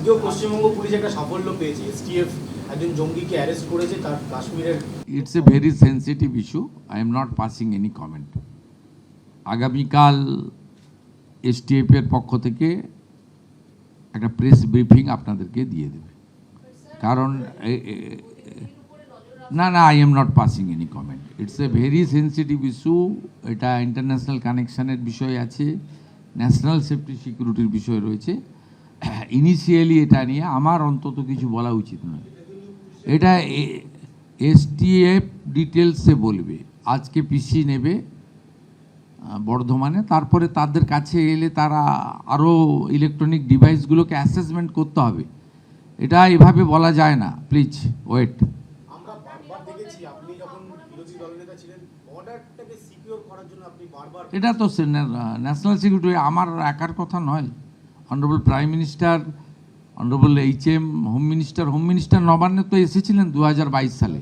আজকেও পশ্চিমবঙ্গ পুলিশ একটা সাফল্য পেয়েছে, এসটিএফ একজন জঙ্গিকে অ্যারেস্ট করেছে তার কাশ্মীরের। It's a very sensitive issue, I am not passing any comment. আগামীকাল এসটিএফ এর পক্ষ থেকে একটা প্রেস ব্রিফিং আপনাদেরকে দিয়ে দেবে, কারণ না I am not passing any comment. It's a very sensitive issue, এটা ইন্টারন্যাশনাল কানেকশনের বিষয় আছে, ন্যাশনাল সেফটি সিকিউরিটির বিষয় রয়েছে। ইনিশিয়ালি এটা নিয়ে আমার অন্তত কিছু বলা উচিত নয়। এটা এসটিএফ ডিটেলসে বলবে, আজকে পিসি নেবে বর্ধমানে, তারপরে তাদের কাছে এলে তারা আরও ইলেকট্রনিক ডিভাইসগুলোকে অ্যাসেসমেন্ট করতে হবে। এটা এভাবে বলা যায় না, প্লিজ ওয়েট। আমরা বারবার দেখেছি আপনি যখন বিরোধী দলনেতা ছিলেন বর্ডারটাকে সিকিউর করার জন্য আপনি বারবার। এটা তো ন্যাশনাল সিকিউরিটি আমার একার কথা নয়। Honourable prime minister, honourable HM home minister নবান্নে তো এসেছিলেন 2022 সালে।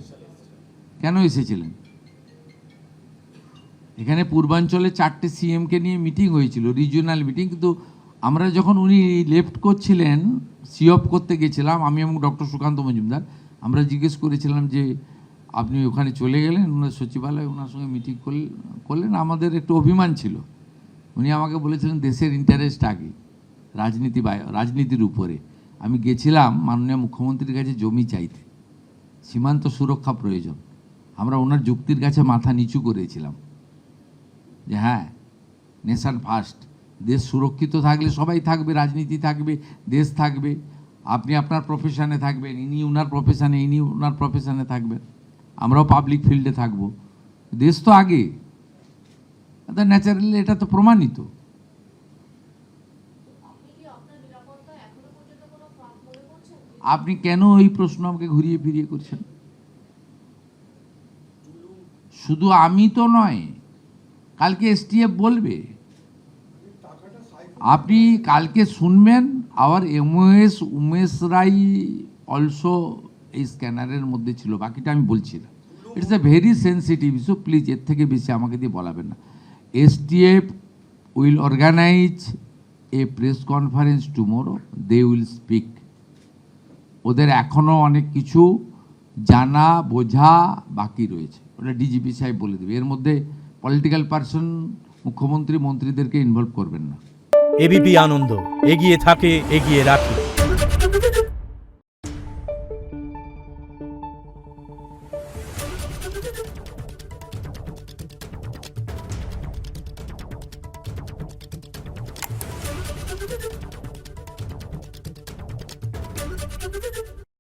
কেন এসেছিলেন? এখানে পূর্বাঞ্চলে 4টে CMকে নিয়ে মিটিং হয়েছিল, রিজিওনাল মিটিং, কিন্তু আমরা যখন উনি লেফট করছিলেন, সিওপ করতে গেছিলাম আমি এবং ডক্টর সুকান্ত মজুমদার, আমরা জিজ্ঞেস করেছিলাম যে আপনি ওখানে চলে গেলেন, ওনার সচিবালয়ে ওনার সঙ্গে মিটিং করলেন। আমাদের একটু অভিমান ছিল। উনি আমাকে বলেছিলেন দেশের ইন্টারেস্ট আগে, রাজনীতির উপরে। আমি গেছিলাম মাননীয় মুখ্যমন্ত্রীর কাছে জমি চাইতে, সীমান্ত সুরক্ষা প্রয়োজন। আমরা ওনার যুক্তির কাছে মাথা নিচু করেছিলাম যে হ্যাঁ, নেশন ফার্স্ট, দেশ সুরক্ষিত থাকলে সবাই থাকবে, রাজনীতি থাকবে, দেশ থাকবে, আপনি আপনার প্রফেশনে থাকবেন, ইনি ওনার প্রফেশনে, ইনি ওনার প্রফেশনে থাকবেন, আমরাও পাবলিক ফিল্ডে থাকবো, দেশ তো আগে। ন্যাচারালি এটা তো প্রমাণিত। আপনি কেন এই প্রশ্ন আমাকে ঘুরিয়ে ফিরিয়ে করছেন? শুধু আমি তো নয়, কালকে STF বলবে, আপনি কালকে শুনবেন। আওয়ার উমেশ রাই অলসো এই স্ক্যানারের মধ্যে ছিল, বাকিটা আমি বলছি না। It's a very sensitive issue, please এর থেকে বেশি আমাকে দিয়ে বলাবেন না। STF will organise a press conference tomorrow, they will speak. ওদের এখনও অনেক কিছু জানা বোঝা বাকি রয়েছে, ওটা DGP সাহেব বলে দেবে। এর মধ্যে পলিটিক্যাল পার্সন, মুখ্যমন্ত্রী, মন্ত্রীদেরকে ইনভলভ করবেন না। ABP আনন্দ, এগিয়ে থাকে, এগিয়ে রাখে।